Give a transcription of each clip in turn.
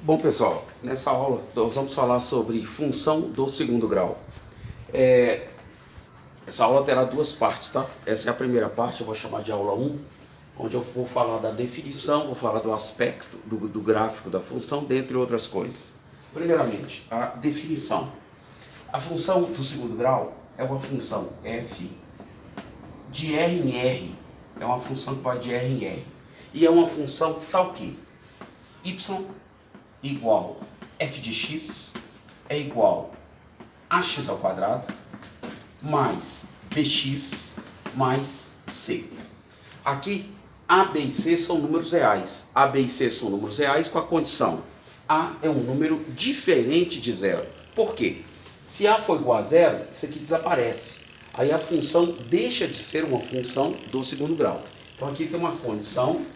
Bom, pessoal, nessa aula nós vamos falar sobre função do segundo grau. Essa aula terá duas partes, tá? Essa é a primeira parte, eu vou chamar de aula 1, onde eu vou falar da definição, vou falar do aspecto do gráfico da função, dentre outras coisas. Primeiramente, a definição. A função do segundo grau é uma função f de R em R. É uma função que vai de R em R. E é uma função tal que y igual f de x é igual a x ao quadrado mais bx mais c. Aqui a, b e c são números reais. A, b e c são números reais com a condição a é um número diferente de zero. Por quê? Se a for igual a zero, isso aqui desaparece. Aí a função deixa de ser uma função do segundo grau. Então aqui tem uma condição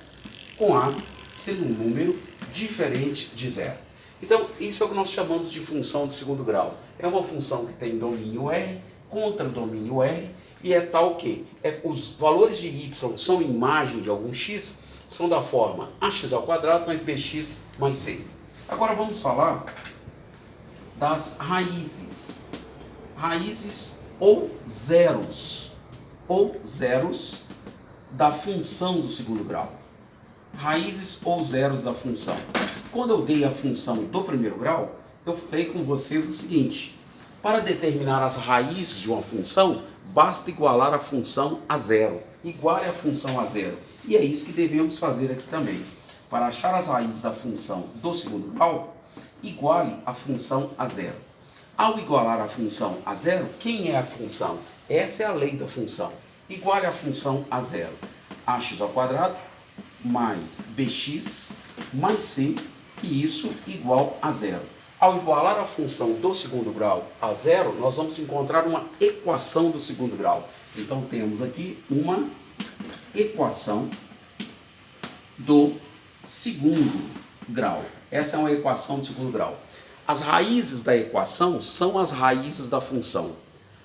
com a sendo um número diferente de zero. Então, isso é o que nós chamamos de função do segundo grau. É uma função que tem domínio R contra domínio R e é tal que os valores de y são imagem de algum x, são da forma ax ao quadrado mais bx mais c. Agora vamos falar das raízes. Raízes ou zeros da função do segundo grau. Raízes ou zeros da função. Quando eu dei a função do primeiro grau, eu falei com vocês o seguinte: para determinar as raízes de uma função, basta igualar a função a zero. Iguale a função a zero. E é isso que devemos fazer aqui também. Para achar as raízes da função do segundo grau, iguale a função a zero. Ao igualar a função a zero, quem é a função? Essa é a lei da função. Iguale a função a zero. Ax ao quadrado mais bx mais c, e isso igual a zero. Ao igualar a função do segundo grau a zero, nós vamos encontrar uma equação do segundo grau. Então temos aqui uma equação do segundo grau. Essa é uma equação do segundo grau. As raízes da equação são as raízes da função.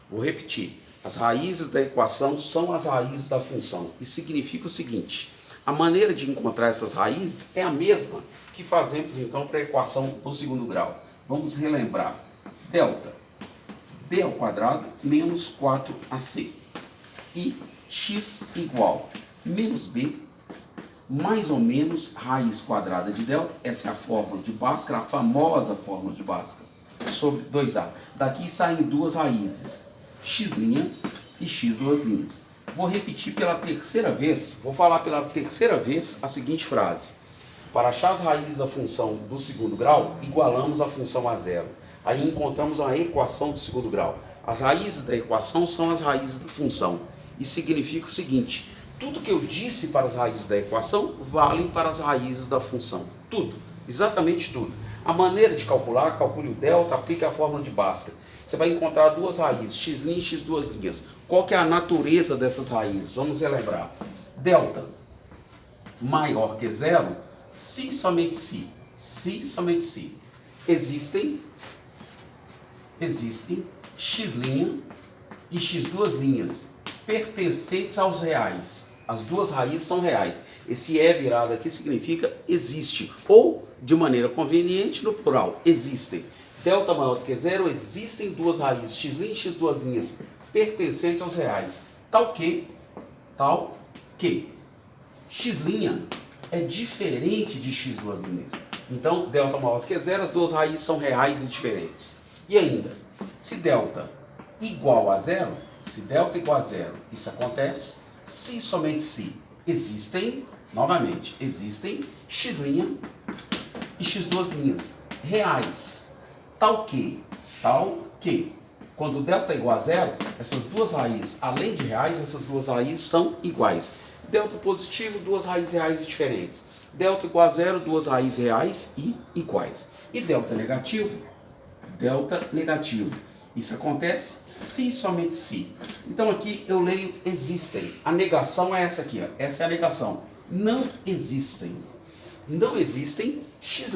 Vou repetir. As raízes da equação são as raízes da função. Isso significa o seguinte: a maneira de encontrar essas raízes é a mesma que fazemos então para a equação do segundo grau. Vamos relembrar. Delta b ao quadrado menos 4ac. E x igual menos b mais ou menos raiz quadrada de delta. Essa é a fórmula de Bhaskara, a famosa fórmula de Bhaskara, sobre 2a. Daqui saem duas raízes, x' e x duas linhas. Vou repetir pela terceira vez, vou falar pela terceira vez a seguinte frase: para achar as raízes da função do segundo grau, igualamos a função a zero. Aí encontramos uma equação do segundo grau. As raízes da equação são as raízes da função. Isso significa o seguinte: tudo que eu disse para as raízes da equação, valem para as raízes da função. Tudo, exatamente tudo. A maneira de calcular, calcule o delta, aplique a fórmula de Bhaskara. Você vai encontrar duas raízes, x' e x duas linhas. Qual que é a natureza dessas raízes? Vamos relembrar. Delta maior que zero, se e somente se. Se e somente se. Existem x' e x duas linhas pertencentes aos reais. As duas raízes são reais. Esse é virado aqui significa existe. Ou, de maneira conveniente, no plural, existem. Delta maior do que zero, existem duas raízes, x' e x duas linhas, pertencentes aos reais. Tal que x' é diferente de x duas linhas. Então, delta maior do que zero, as duas raízes são reais e diferentes. E ainda, se delta igual a zero, isso acontece se somente se existem, novamente, existem x' e x duas linhas reais. Tal que, quando delta é igual a zero, essas duas raízes, além de reais, essas duas raízes são iguais. Delta positivo, duas raízes reais e diferentes. Delta igual a zero, duas raízes reais e iguais. E delta negativo, isso acontece se e somente se. Então aqui eu leio existem. A negação é essa aqui, ó. Essa é a negação. Não existem. Não existem x'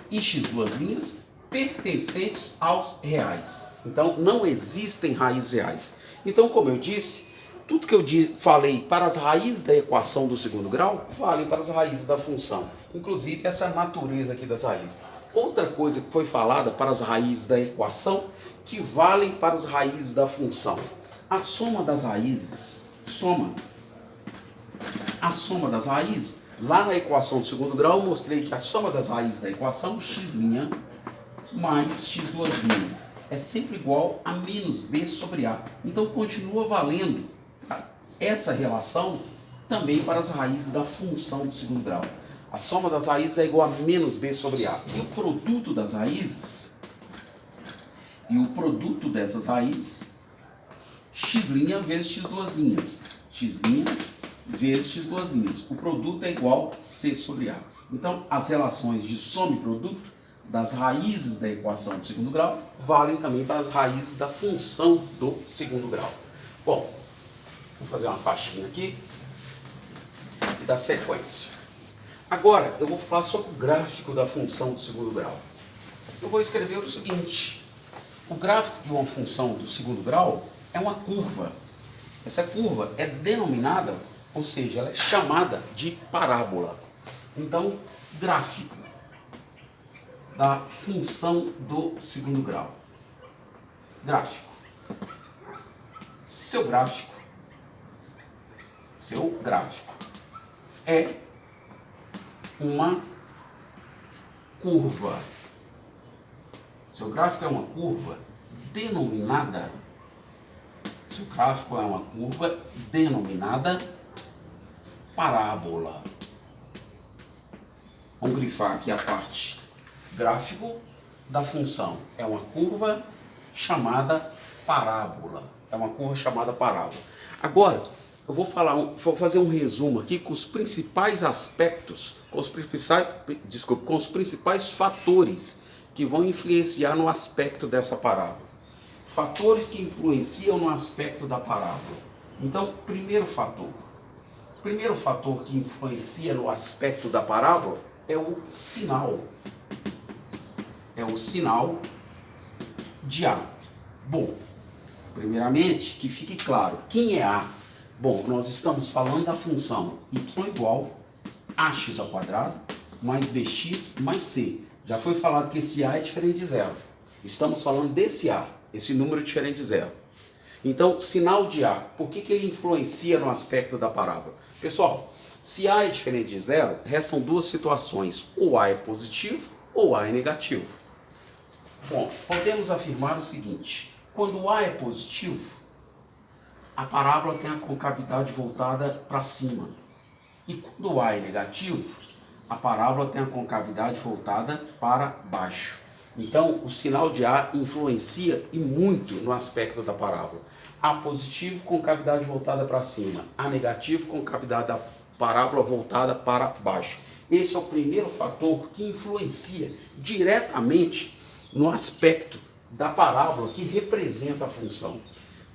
e x duas linhas pertencentes aos reais. Então não existem raízes reais. Então, como eu disse, tudo que eu falei para as raízes da equação do segundo grau, vale para as raízes da função. Inclusive essa natureza aqui das raízes. Outra coisa que foi falada para as raízes da equação, que valem para as raízes da função. A soma das raízes, a soma das raízes, lá na equação do segundo grau eu mostrei que a soma das raízes da equação, x' mais x2' é sempre igual a menos b sobre a. Então continua valendo essa relação também para as raízes da função do segundo grau. A soma das raízes é igual a menos b sobre a. E o produto das raízes, dessas raízes, x' vezes x2'. X' vezes x2'. O produto é igual a c sobre a. Então, as relações de soma e produto das raízes da equação do segundo grau valem também para as raízes da função do segundo grau. Bom, vou fazer uma faixinha aqui e dar sequência. Agora, eu vou falar sobre o gráfico da função do segundo grau. Eu vou escrever o seguinte: o gráfico de uma função do segundo grau é uma curva. Essa curva é denominada, ou seja, ela é chamada de parábola. Então, gráfico da função do segundo grau. Gráfico. Seu gráfico é uma curva. Seu gráfico é uma curva denominada. Seu gráfico é uma curva denominada parábola. Vamos grifar aqui a parte. Gráfico da função é uma curva chamada parábola. É uma curva chamada parábola. Agora, eu vou fazer um resumo aqui com os principais aspectos, com os principais fatores que vão influenciar no aspecto dessa parábola. Fatores que influenciam no aspecto da parábola. Então, primeiro fator que influencia no aspecto da parábola é o sinal. É o sinal de A. Bom, primeiramente, que fique claro, quem é A? Bom, nós estamos falando da função y igual a ax ao quadrado mais bx mais c. Já foi falado que esse A é diferente de zero. Estamos falando desse A, esse número diferente de zero. Então, sinal de A, por que ele influencia no aspecto da parábola? Pessoal, se A é diferente de zero, restam duas situações. Ou A é positivo ou A é negativo. Bom, podemos afirmar o seguinte: quando A é positivo, a parábola tem a concavidade voltada para cima. E quando A é negativo, a parábola tem a concavidade voltada para baixo. Então, o sinal de A influencia e muito no aspecto da parábola. A positivo, concavidade voltada para cima. A negativo, concavidade da parábola voltada para baixo. Esse é o primeiro fator que influencia diretamente no aspecto da parábola que representa a função.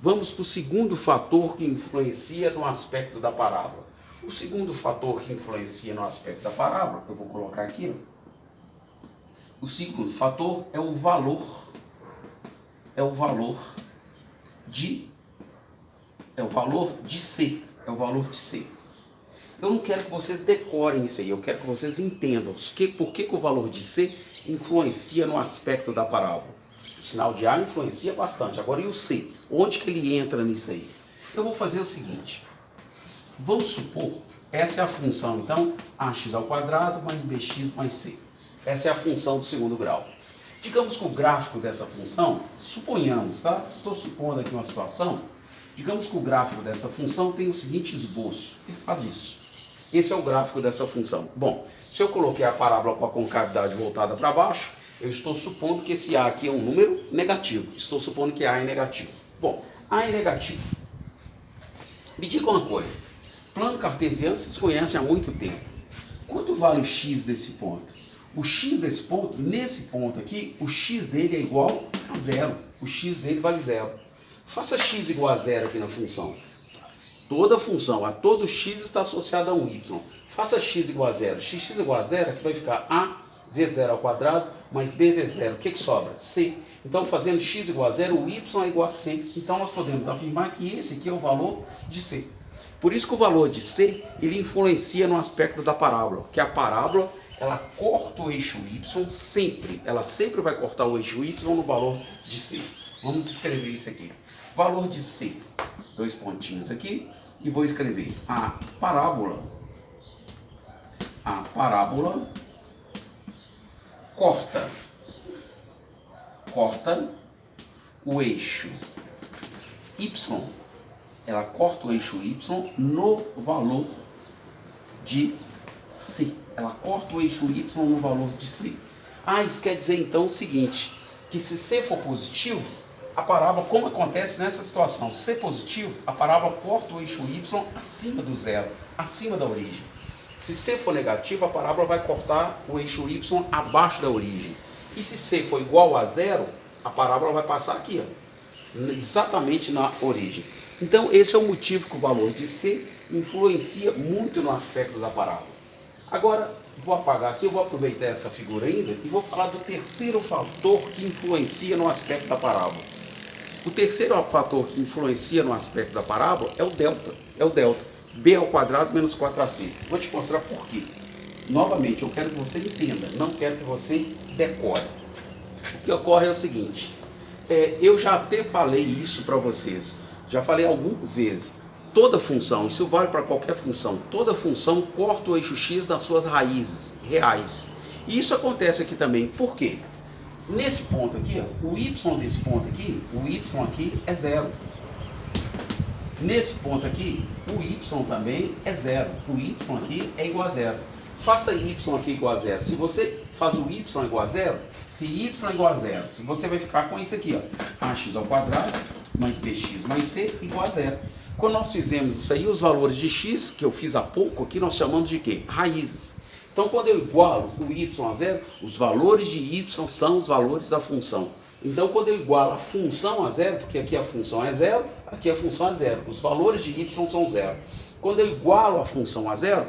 Vamos para o segundo fator que influencia no aspecto da parábola. O segundo fator que influencia no aspecto da parábola, eu vou colocar aqui, o segundo fator é o valor de C. Eu não quero que vocês decorem isso aí, eu quero que vocês entendam por que o valor de C influencia no aspecto da parábola. O sinal de A influencia bastante. Agora, e o C? Onde que ele entra nisso aí? Eu vou fazer o seguinte. Vamos supor, essa é a função, então, ax ao quadrado mais bx mais c. Essa é a função do segundo grau. Digamos que o gráfico dessa função, suponhamos, tá? Estou supondo aqui uma situação. Digamos que o gráfico dessa função tem o seguinte esboço. Ele faz isso. Esse é o gráfico dessa função. Bom, se eu coloquei a parábola com a concavidade voltada para baixo, eu estou supondo que esse A aqui é um número negativo. Estou supondo que A é negativo. Bom, A é negativo. Me diga uma coisa. Plano cartesiano vocês conhecem há muito tempo. Quanto vale o x desse ponto? O x desse ponto, nesse ponto aqui, o x dele é igual a zero. O x dele vale zero. Faça x igual a zero aqui na função. Toda função, a todo x está associada a um y. Faça x igual a zero. X igual a zero, aqui vai ficar a V0 ao quadrado mais BV0. O que sobra? C. Então, fazendo x igual a 0, o y é igual a C. Então, nós podemos afirmar que esse aqui é o valor de C. Por isso que o valor de C, ele influencia no aspecto da parábola. Que a parábola, ela corta o eixo y sempre. Ela sempre vai cortar o eixo y no valor de C. Vamos escrever isso aqui. Valor de C. 2 pontinhos aqui. E vou escrever a parábola corta o eixo y, ela corta o eixo y no valor de C. Ela corta o eixo y no valor de C. Isso quer dizer então o seguinte, que se C for positivo, a parábola, como acontece nessa situação, C positivo, a parábola corta o eixo y acima do zero, acima da origem. Se C for negativo, a parábola vai cortar o eixo y abaixo da origem. E se C for igual a zero, a parábola vai passar aqui, ó, exatamente na origem. Então, esse é o motivo que o valor de C influencia muito no aspecto da parábola. Agora, vou apagar aqui, eu vou aproveitar essa figura ainda e vou falar do terceiro fator que influencia no aspecto da parábola. O terceiro fator que influencia no aspecto da parábola é o delta. B ao quadrado menos 4ac. Vou te mostrar por quê. Novamente, eu quero que você entenda, não quero que você decore. O que ocorre é o seguinte, eu já até falei isso para vocês, já falei algumas vezes, toda função, isso vale para qualquer função, toda função corta o eixo x das suas raízes reais. E isso acontece aqui também, por quê? Nesse ponto aqui, ó, o y desse ponto aqui, o y aqui é zero. Nesse ponto aqui, o y também é zero. O y aqui é igual a zero. Faça y aqui igual a zero. Se você faz o y igual a zero, se y é igual a zero, você vai ficar com isso aqui, ó, ax ao quadrado mais bx mais c igual a zero. Quando nós fizemos isso aí, os valores de x, que eu fiz há pouco aqui, nós chamamos de quê? Raízes. Então, quando eu igualo o y a zero, os valores de y são os valores da função. Então, quando eu igualo a função a zero, porque aqui a função é zero, aqui a função é zero, os valores de y são zero. Quando eu igualo a função a zero,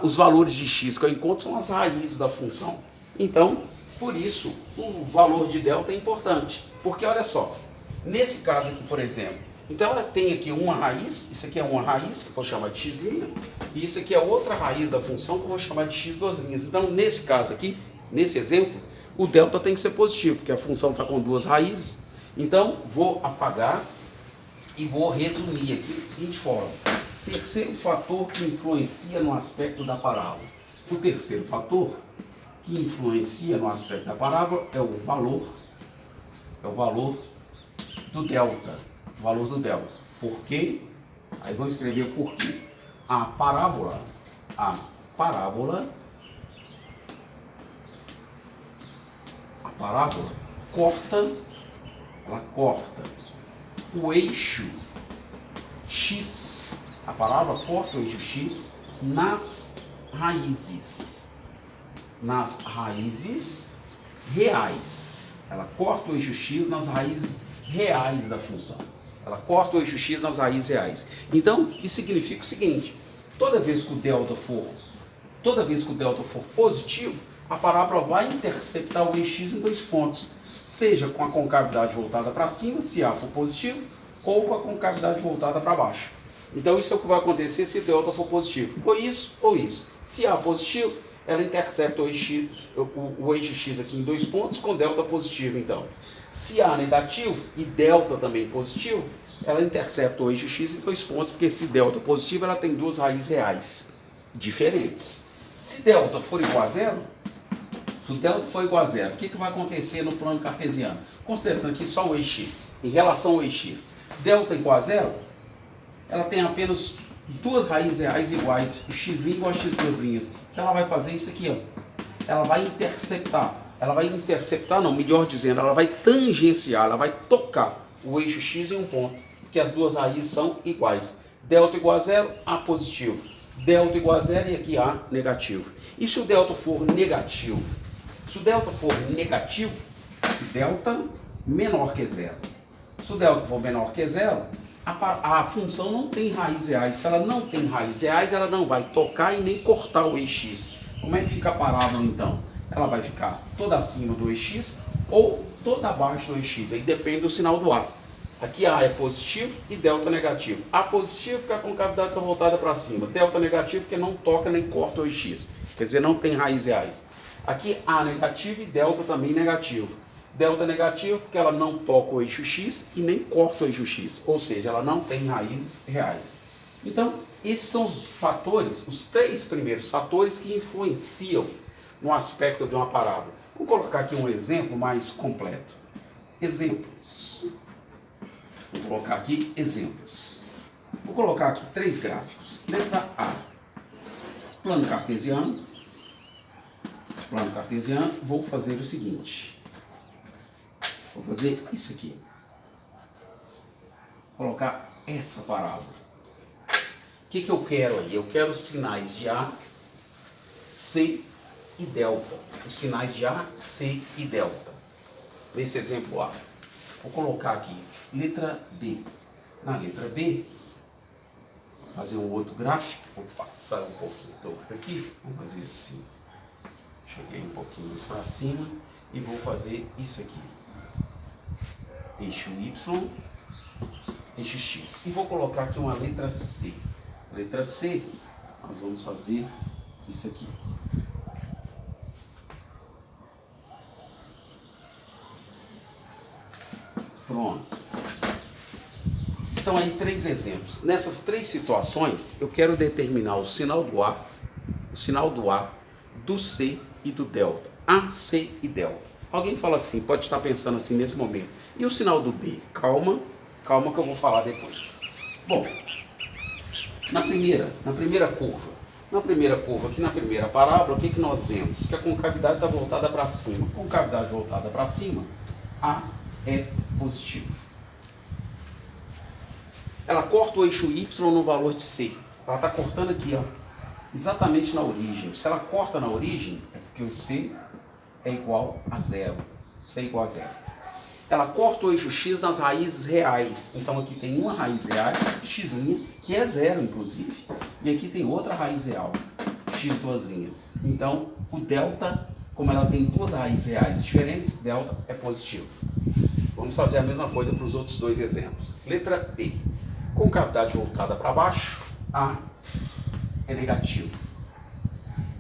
os valores de x que eu encontro são as raízes da função. Então, por isso, o valor de delta é importante. Porque, olha só, nesse caso aqui, por exemplo, então ela tem aqui uma raiz, isso aqui é uma raiz, que eu vou chamar de x', e isso aqui é outra raiz da função, que eu vou chamar de x duas linhas. Então, nesse caso aqui, nesse exemplo, o delta tem que ser positivo, porque a função está com duas raízes. Então, vou apagar e vou resumir aqui da seguinte forma. Terceiro fator que influencia no aspecto da parábola. O terceiro fator que influencia no aspecto da parábola é o valor do delta. O valor do delta. Por quê? Aí vou escrever o porquê. A parábola corta o eixo x. A parábola corta o eixo x nas raízes reais. Ela corta o eixo x nas raízes reais da função. Ela corta o eixo x nas raízes reais. Então, isso significa o seguinte, toda vez que o delta for positivo, a parábola vai interceptar o eixo x em dois pontos, seja com a concavidade voltada para cima, se A for positivo, ou com a concavidade voltada para baixo. Então, isso é o que vai acontecer se o delta for positivo. Ou isso, ou isso. Se A positivo, ela intercepta o eixo x aqui em dois pontos com delta positivo, então. Se A negativo e delta também positivo, ela intercepta o eixo x em dois pontos, porque se delta positivo, ela tem duas raízes reais diferentes. Se delta for igual a zero, o que vai acontecer no plano cartesiano? Considerando aqui só o eixo x, em relação ao eixo x, delta igual a zero, ela tem apenas duas raízes reais iguais, o x' igual a x duas linhas. Então ela vai fazer isso aqui, ó. Ela vai tangenciar, ela vai tocar o eixo x em um ponto, que as duas raízes são iguais. Delta igual a zero, A positivo. Delta igual a zero e aqui A negativo. E se o delta for negativo? Se o delta for negativo, se delta menor que zero. Se o delta for menor que zero, a função não tem raízes reais. Se ela não tem raízes reais, ela não vai tocar e nem cortar o eix x. Como é que fica a parábola então? ela vai ficar toda acima do EX ou toda abaixo do EX, aí depende do sinal do A. Aqui A é positivo e delta negativo. A positivo porque a concavidade está voltada para cima. Delta negativo porque não toca nem corta o EX. Quer dizer, não tem raízes reais. Aqui A negativo e delta também negativo. Delta negativo porque ela não toca o eixo X e nem corta o eixo X. Ou seja, ela não tem raízes reais. Então, esses são os fatores, os 3 primeiros fatores que influenciam no aspecto de uma parábola. Vou colocar aqui um exemplo mais completo. Exemplos. Vou colocar aqui exemplos. Vou colocar aqui 3 gráficos. Letra A. Plano cartesiano. Plano cartesiano. Vou fazer o seguinte. Vou fazer isso aqui. Vou colocar essa parábola. O que eu quero aí? Eu quero os sinais de A, C e delta. Os sinais de A, C e delta. Nesse exemplo A. Vou colocar aqui letra B. Na letra B, vou fazer um outro gráfico. Opa, saiu um pouquinho torto aqui. Vamos fazer assim. Cheguei um pouquinho mais para cima e vou fazer isso aqui. Eixo Y, eixo X. E vou colocar aqui uma letra C. Letra C, nós vamos fazer isso aqui. Pronto. Estão aí 3 exemplos. Nessas 3 situações, eu quero determinar o sinal do A, do C e do delta. A, C e delta. Alguém fala assim, pode estar pensando assim nesse momento. E o sinal do B? Calma que eu vou falar depois. Bom, na primeira curva, aqui na primeira parábola, o que nós vemos? Que a concavidade está voltada para cima. Concavidade voltada para cima, A é positivo. Ela corta o eixo Y no valor de C. Ela está cortando aqui, ó, exatamente na origem. Se ela corta na origem, é porque o C é igual a 0. C é igual a 0. Ela corta o eixo X nas raízes reais. Então aqui tem uma raiz real, X', que é 0, inclusive. E aqui tem outra raiz real, X duas linhas. Então o delta, como ela tem 2 raízes reais diferentes, delta é positivo. Vamos fazer a mesma coisa para os outros 2 exemplos. Letra B. Concavidade voltada para baixo, A é negativo.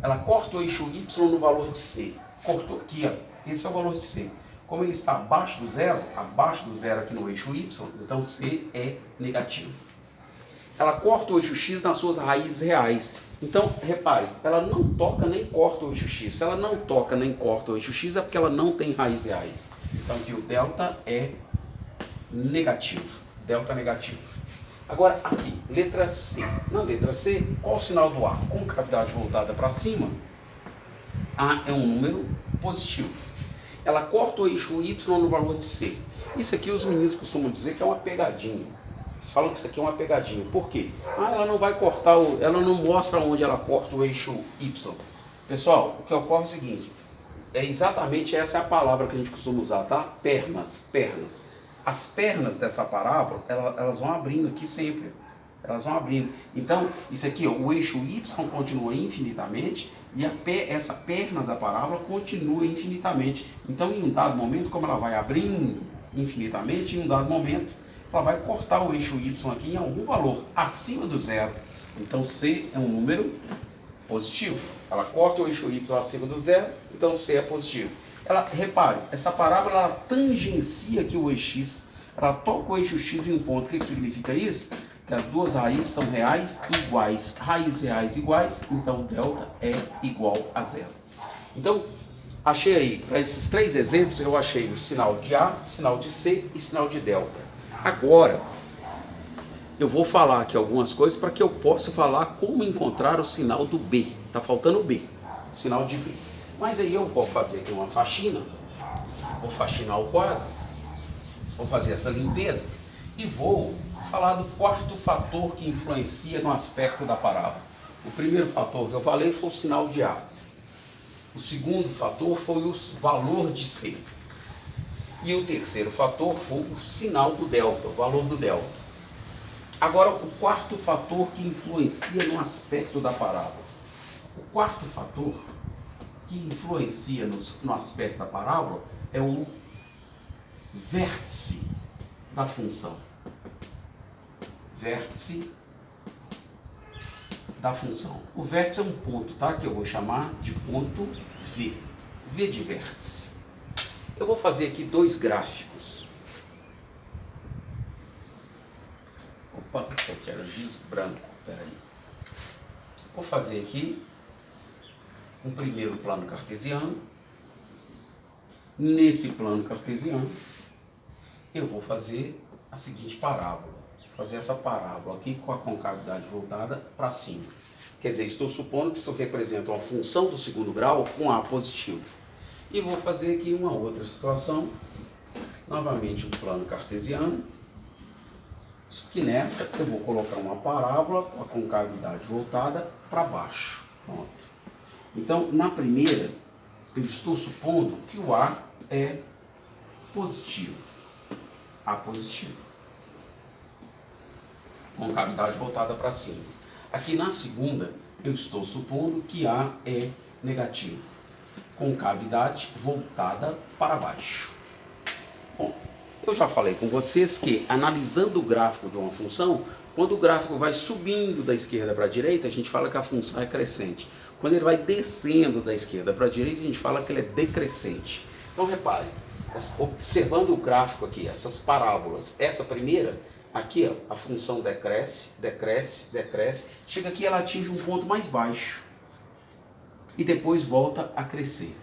Ela corta o eixo Y no valor de C. Cortou aqui, ó. Esse é o valor de C. Como ele está abaixo do zero aqui no eixo Y, então C é negativo. Ela corta o eixo X nas suas raízes reais. Então, repare, ela não toca nem corta o eixo X. Se ela não toca nem corta o eixo X, é porque ela não tem raízes reais. Então, aqui o delta é negativo. Delta negativo. Agora, aqui, letra C. Na letra C, qual o sinal do A? Concavidade voltada para cima, A é um número positivo. Ela corta o eixo Y no valor de C. Isso aqui os meninos costumam dizer que é uma pegadinha. Eles falam que isso aqui é uma pegadinha. Por quê? Ela não vai cortar, ela não mostra onde ela corta o eixo Y. Pessoal, o que ocorre é o seguinte, é exatamente essa é a palavra que a gente costuma usar, tá? Pernas. As pernas dessa parábola, elas vão abrindo aqui sempre. Elas vão abrindo. Então, isso aqui, ó, o eixo Y continua infinitamente e essa perna da parábola continua infinitamente. Então, em um dado momento, como ela vai abrindo infinitamente, em um dado momento, ela vai cortar o eixo Y aqui em algum valor acima do zero. Então, C é um número positivo. Ela corta o eixo Y acima do zero, então C é positivo. Repare, essa parábola ela tangencia aqui o eixo X. Ela toca o eixo X em um ponto. O que significa isso? Que as 2 raízes são reais iguais. Raízes reais iguais, então delta é igual a 0. Então, achei aí, para esses 3 exemplos, eu achei o sinal de A, sinal de C e sinal de delta. Agora, eu vou falar aqui algumas coisas para que eu possa falar como encontrar o sinal do B. Está faltando o B, sinal de B. Mas aí eu vou fazer aqui uma faxina, vou faxinar o quadro, vou fazer essa limpeza e vou falar do 4º fator que influencia no aspecto da parábola. O primeiro fator que eu falei foi o sinal de A. O segundo fator foi o valor de C. E o terceiro fator foi o sinal do delta, o valor do delta. Agora, o 4º fator que influencia no aspecto da parábola. O 4º fator que influencia no aspecto da parábola é o vértice da função. Vértice da função. O vértice é um ponto, tá? Que eu vou chamar de ponto V. V de vértice. Eu vou fazer aqui dois gráficos. Opa, eu quero giz branco. Peraí. Vou fazer aqui um primeiro plano cartesiano. Nesse plano cartesiano, eu vou fazer a seguinte parábola. Fazer essa parábola aqui com a concavidade voltada para cima. Quer dizer, estou supondo que isso representa uma função do segundo grau com A positivo. E vou fazer aqui uma outra situação. Novamente um plano cartesiano. Só que nessa eu vou colocar uma parábola com a concavidade voltada para baixo. Pronto. Então, na primeira, eu estou supondo que o A é positivo. A positivo. Concavidade voltada para cima. Aqui na segunda, eu estou supondo que A é negativo. Concavidade voltada para baixo. Bom, eu já falei com vocês que, analisando o gráfico de uma função, quando o gráfico vai subindo da esquerda para a direita, a gente fala que a função é crescente. Quando ele vai descendo da esquerda para a direita, a gente fala que ele é decrescente. Então, repare, observando o gráfico aqui, essas parábolas, essa primeira, aqui ó, a função decresce, decresce, decresce, chega aqui e ela atinge um ponto mais baixo e depois volta a crescer.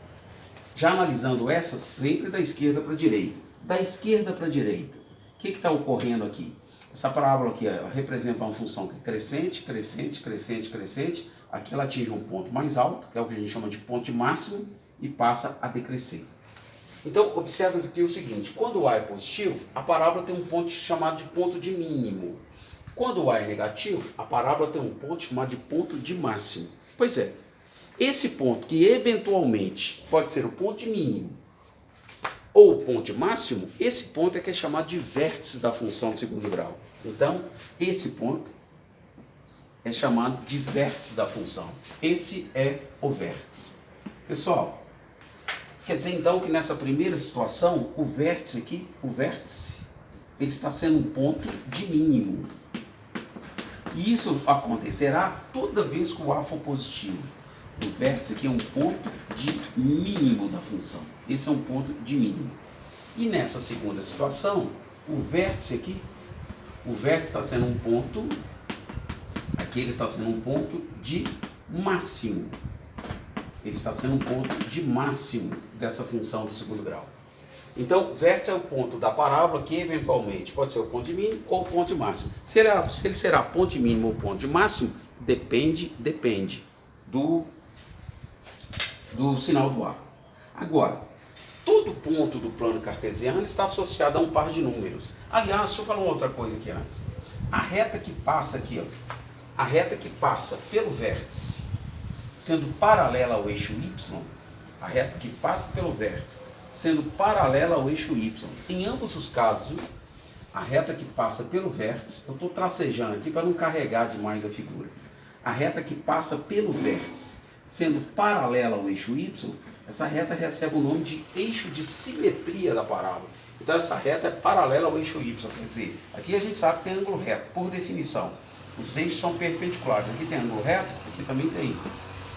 Já analisando essa, sempre da esquerda para a direita. Da esquerda para a direita, o que está ocorrendo aqui? Essa parábola aqui, ela representa uma função que é crescente, crescente, crescente, crescente. Aqui ela atinge um ponto mais alto, que é o que a gente chama de ponto máximo, e passa a decrescer. Então, observa aqui o seguinte, quando o A é positivo, a parábola tem um ponto chamado de ponto de mínimo. Quando o A é negativo, a parábola tem um ponto chamado de ponto de máximo. Pois é, esse ponto que eventualmente pode ser o ponto de mínimo ou o ponto de máximo, esse ponto é que é chamado de vértice da função de segundo grau. Então, esse ponto é chamado de vértice da função. Esse é o vértice. Pessoal, quer dizer então que nessa primeira situação, o vértice aqui, ele está sendo um ponto de mínimo. E isso acontecerá toda vez que o A for positivo. O vértice aqui é um ponto de mínimo da função. Esse é um ponto de mínimo. E nessa segunda situação, o vértice aqui, o vértice está sendo um ponto, aqui ele está sendo um ponto de máximo. Ele está sendo um ponto de máximo dessa função do segundo grau. Então, vértice é o ponto da parábola que eventualmente pode ser o ponto de mínimo ou o ponto de máximo. Se ele será ponto de mínimo ou ponto de máximo, depende do sinal do A. Agora, todo ponto do plano cartesiano está associado a um par de números. Aliás, deixa eu falar uma outra coisa aqui antes. A reta que passa aqui, ó, a reta que passa pelo vértice, sendo paralela ao eixo Y, a reta que passa pelo vértice, sendo paralela ao eixo Y, em ambos os casos, viu? A reta que passa pelo vértice, eu estou tracejando aqui para não carregar demais a figura. A reta que passa pelo vértice, sendo paralela ao eixo Y, essa reta recebe o nome de eixo de simetria da parábola. Então essa reta é paralela ao eixo Y, quer dizer, aqui a gente sabe que tem ângulo reto, por definição. Os eixos são perpendiculares, aqui tem ângulo reto, aqui também tem.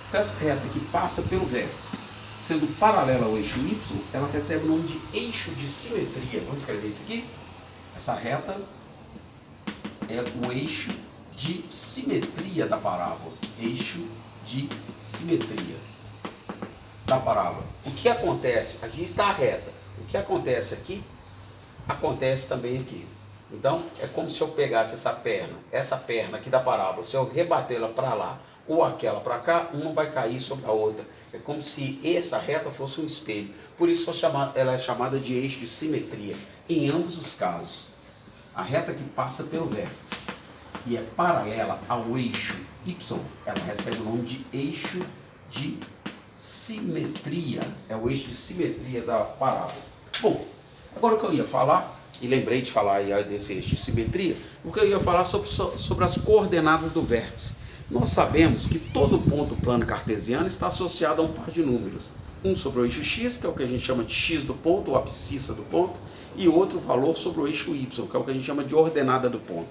Então essa reta que passa pelo vértice, sendo paralela ao eixo Y, ela recebe o nome de eixo de simetria. Vamos escrever isso aqui? Essa reta é o eixo de simetria da parábola. Eixo de simetria da parábola. O que acontece? Aqui está a reta. O que acontece aqui, acontece também aqui. Então, é como se eu pegasse essa perna aqui da parábola, se eu rebatê-la para lá ou aquela para cá, uma vai cair sobre a outra. É como se essa reta fosse um espelho. Por isso ela é chamada de eixo de simetria. Em ambos os casos, a reta que passa pelo vértice e é paralela ao eixo Y, ela recebe o nome de eixo de simetria. É o eixo de simetria da parábola. Bom, agora o que eu ia falar, e lembrei de falar aí desse eixo de simetria, o que eu ia falar sobre as coordenadas do vértice. Nós sabemos que todo ponto plano cartesiano está associado a um par de números. Um sobre o eixo x, que é o que a gente chama de x do ponto, ou abscissa do ponto, e outro valor sobre o eixo y, que é o que a gente chama de ordenada do ponto.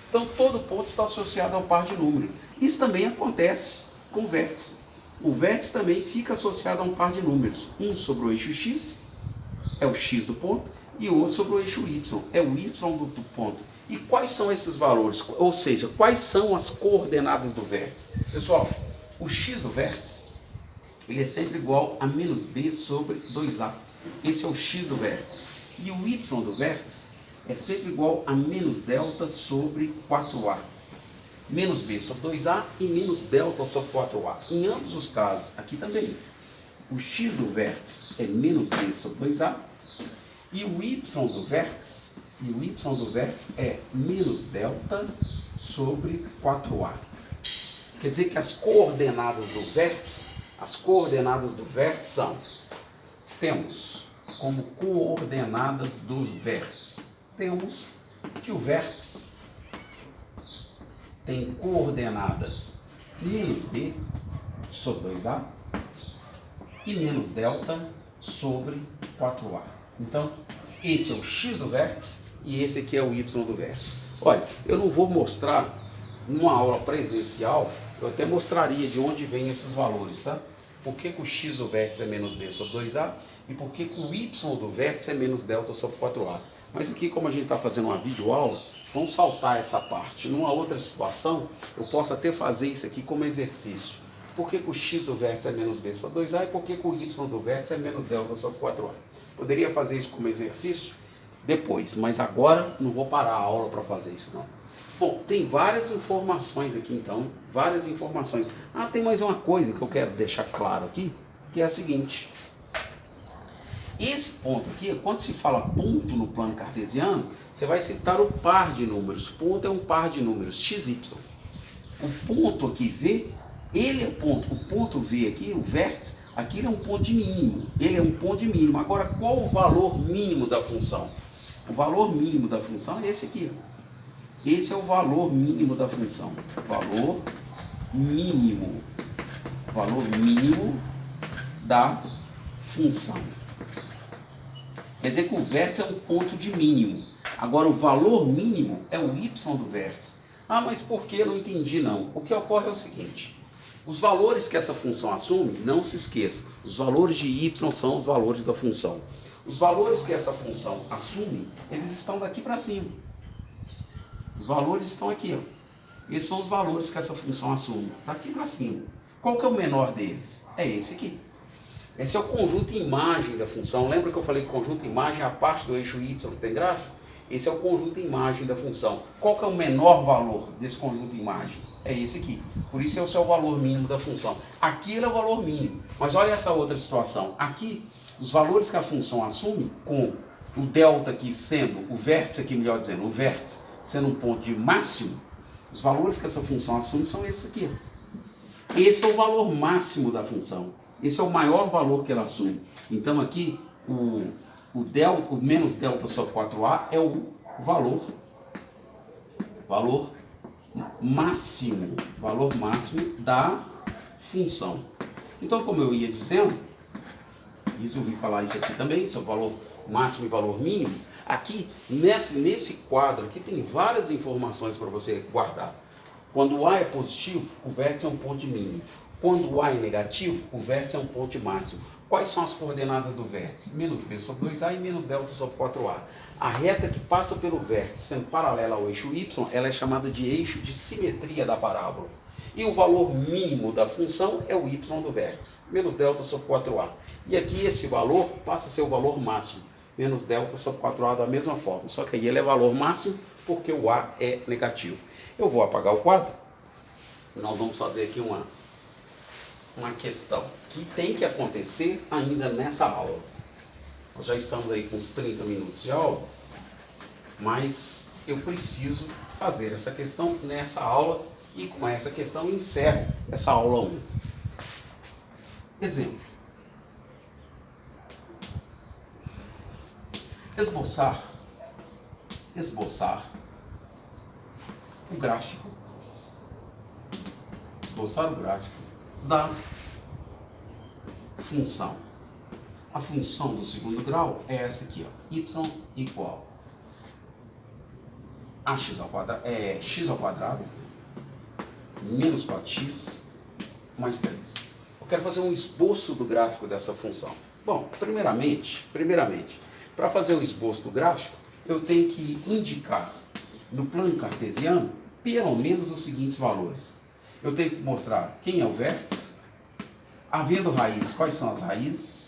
Então todo ponto está associado a um par de números. Isso também acontece com o vértice. O vértice também fica associado a um par de números. Um sobre o eixo x, é o x do ponto, e o outro sobre o eixo y, é o y do ponto. E quais são esses valores? Ou seja, quais são as coordenadas do vértice? Pessoal, o x do vértice, ele é sempre igual a menos b sobre 2a. Esse é o x do vértice. E o y do vértice é sempre igual a menos delta sobre 4a. Menos b sobre 2a e menos delta sobre 4a. Em ambos os casos, aqui também, o x do vértice é menos b sobre 2a e o y do vértice, é menos delta sobre 4a. Quer dizer que as coordenadas do vértice são, temos como coordenadas dos vértices, temos que o vértice tem coordenadas menos b sobre 2a e menos delta sobre 4a. Então, esse é o x do vértice e esse aqui é o y do vértice. Olha, eu não vou mostrar numa aula presencial, eu até mostraria de onde vêm esses valores, tá? Por que o x do vértice é menos b sobre 2a e por que o y do vértice é menos delta sobre 4a. Mas aqui, como a gente está fazendo uma videoaula, vamos saltar essa parte. Numa outra situação, eu posso até fazer isso aqui como exercício. Por que o x do vértice é menos b sobre 2a e por que o y do vértice é menos delta sobre 4a. Poderia fazer isso como exercício depois, mas agora não vou parar a aula para fazer isso não. Bom, tem várias informações aqui então, várias informações. Ah, tem mais uma coisa que eu quero deixar claro aqui, que é a seguinte. Esse ponto aqui, quando se fala ponto no plano cartesiano, você vai citar o par de números. Ponto é um par de números, x, y. O ponto aqui, V, ele é ponto. O ponto V aqui, o vértice, aqui ele é um ponto de mínimo. Ele é um ponto de mínimo. Agora, qual o valor mínimo da função? O valor mínimo da função é esse aqui. Esse é o valor mínimo da função. Valor mínimo. Valor mínimo da função. Quer dizer que o vértice é um ponto de mínimo. Agora, o valor mínimo é o y do vértice. Ah, mas por que? Eu não entendi não. O que ocorre é o seguinte. Os valores que essa função assume, não se esqueça. Os valores de y são os valores da função. Os valores que essa função assume, eles estão daqui para cima. Os valores estão aqui, ó. Esses são os valores que essa função assume, daqui para cima. Qual que é o menor deles? É esse aqui. Esse é o conjunto imagem da função. Lembra que eu falei que conjunto imagem é a parte do eixo y que tem gráfico? Esse é o conjunto imagem da função. Qual que é o menor valor desse conjunto imagem? É esse aqui. Por isso é o seu valor mínimo da função. Aqui ele é o valor mínimo. Mas olha essa outra situação. Aqui, os valores que a função assume, com o delta aqui sendo, o vértice aqui, melhor dizendo, o vértice sendo um ponto de máximo, os valores que essa função assume são esses aqui. Esse é o valor máximo da função. Esse é o maior valor que ela assume. Então aqui, o menos delta sobre 4a é o valor máximo da função. Então, como eu ia dizendo, isso eu ouvi falar isso aqui também, sobre valor máximo e valor mínimo. Aqui, nesse quadro aqui, tem várias informações para você guardar. Quando o A é positivo, o vértice é um ponto de mínimo. Quando o A é negativo, o vértice é um ponto de máximo. Quais são as coordenadas do vértice? Menos b sobre 2a e menos delta sobre 4a. A reta que passa pelo vértice, sendo paralela ao eixo y, ela é chamada de eixo de simetria da parábola. E o valor mínimo da função é o y do vértice, menos delta sobre 4a. E aqui esse valor passa a ser o valor máximo, menos delta sobre 4a da mesma forma. Só que aí ele é valor máximo porque o A é negativo. Eu vou apagar o quadro. Nós vamos fazer aqui uma questão que tem que acontecer ainda nessa aula. Nós já estamos aí com uns 30 minutos de aula, mas eu preciso fazer essa questão nessa aula e com essa questão eu encerro essa aula 1. Exemplo. Esboçar o gráfico esboçar o gráfico da função. A função do segundo grau é essa aqui, ó, y igual a x ao quadrado menos 4x mais 3. Eu quero fazer um esboço do gráfico dessa função. Bom, primeiramente, para fazer o esboço do gráfico, eu tenho que indicar no plano cartesiano pelo menos os seguintes valores. Eu tenho que mostrar quem é o vértice, havendo raiz, quais são as raízes,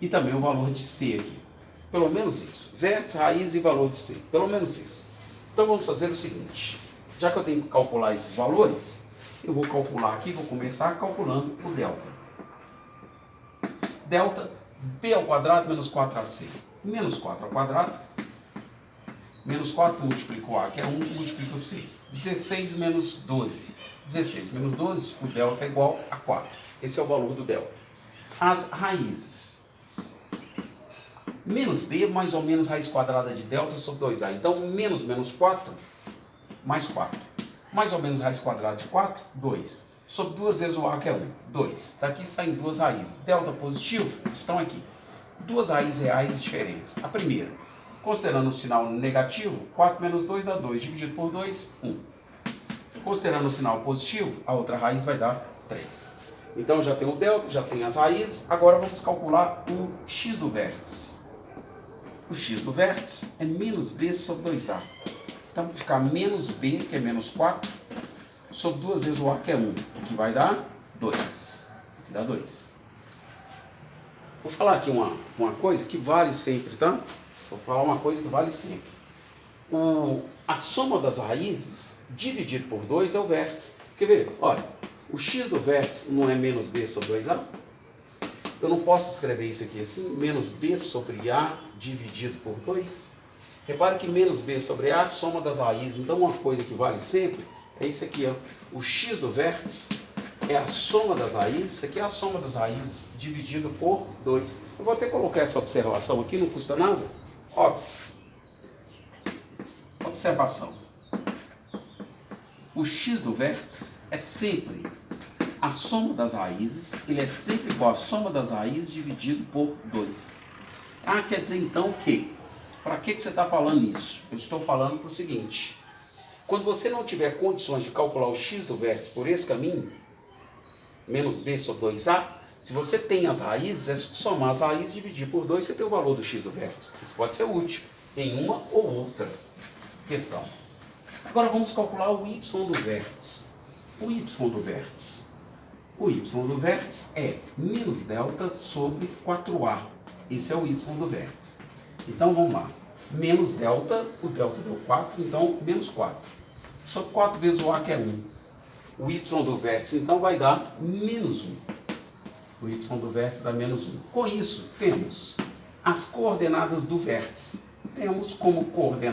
e também o valor de C aqui. Pelo menos isso. Vértice, raiz e valor de C. Pelo menos isso. Então vamos fazer o seguinte. Já que eu tenho que calcular esses valores, eu vou calcular aqui, vou começar calculando o delta. Delta, b ao quadrado menos 4ac. Menos 4 ao quadrado, menos 4 que multiplica o a, que é 1 que multiplica o c. 16 menos 12. 16 menos 12, o delta é igual a 4. Esse é o valor do delta. As raízes. Menos b mais ou menos raiz quadrada de delta sobre 2a. Então, menos 4, mais 4. Mais ou menos raiz quadrada de 4, 2. Sobre 2 vezes o a, que é 1, 2. Daqui saem duas raízes. Delta positivo estão aqui. Duas raízes reais e diferentes. A primeira, considerando o sinal negativo, 4 menos 2 dá 2. Dividido por 2, 1. Considerando o sinal positivo, a outra raiz vai dar 3. Então, já tem o delta, já tem as raízes. Agora, vamos calcular o x do vértice. O x do vértice é menos b sobre 2a. Então, vai ficar menos b, que é menos 4, sobre 2 vezes o a, que é 1, o que vai dar 2. O que dá 2. Vou falar aqui uma coisa que vale sempre, tá? Vou falar uma coisa que vale sempre. A soma das raízes dividido por 2 é o vértice. Quer ver? Olha, o x do vértice não é menos b sobre 2a? Eu não posso escrever isso aqui assim, menos b sobre a dividido por 2? Repare que menos b sobre a, soma das raízes. Então, uma coisa que vale sempre é isso aqui, ó. O x do vértice é a soma das raízes, isso aqui é a soma das raízes dividido por 2. Eu vou até colocar essa observação aqui, não custa nada. Observação. O x do vértice é sempre a soma das raízes, ele é sempre igual a soma das raízes dividido por 2. Ah, quer dizer então que, para que você está falando isso? Eu estou falando para o seguinte, quando você não tiver condições de calcular o x do vértice por esse caminho, menos b sobre 2a, se você tem as raízes, é somar as raízes e dividir por 2, você tem o valor do x do vértice. Isso pode ser útil em uma ou outra questão. Agora vamos calcular o y do vértice. O y do vértice. O y do vértice é menos delta sobre 4a. Esse é o y do vértice. Então vamos lá. Menos delta, o delta deu 4, então menos 4. Sobre 4 vezes o a, que é 1. O y do vértice então vai dar menos 1. O y do vértice dá menos 1. Com isso, temos as coordenadas do vértice. Temos como coordenada